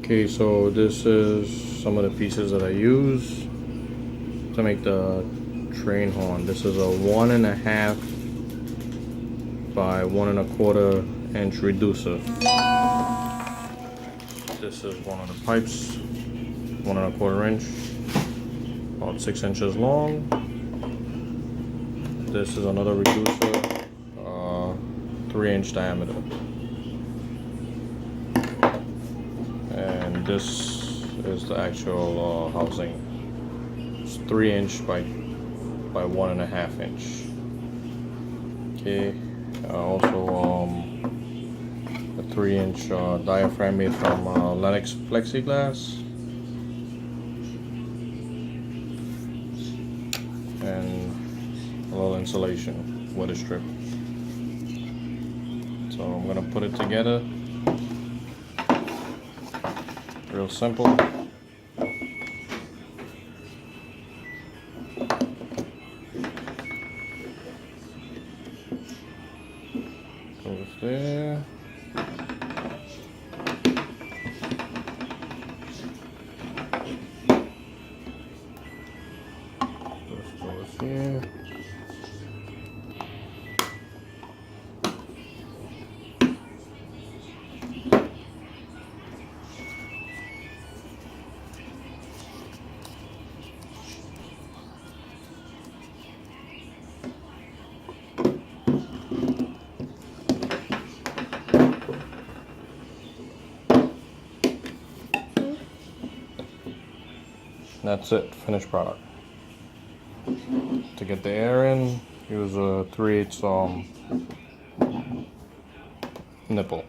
Okay, so this is some of the pieces that I use to make the train horn. This is a 1.5 by 1 1/4 inch reducer. This is one of the pipes, 1 1/4 inch, about 6 inches long. This is another reducer, 3-inch diameter. And this is the actual housing. It's 3-inch by 1.5 inch. Okay, also a 3-inch diaphragm made from Lennox plexiglass, and a little insulation with a strip. So I'm gonna put it together. Real simple. Goes there. This goes here. That's it, finished product. To get the air in, use a 3/8 nipple.